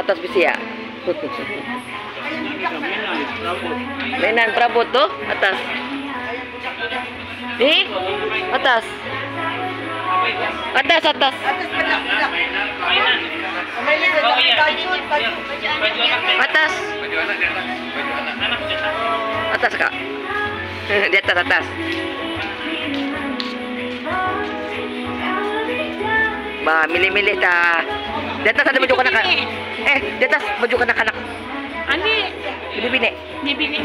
Atas bisiya. Mainan prabot to? Atas. Ni? Atas. Atas, atas. Atas. Atas kak. Di atas, atas. Ba, milih-milih ta. Di atas ada baju kanak. Di atas baju kanak-kanak. Ani, Bini-bini. bibili.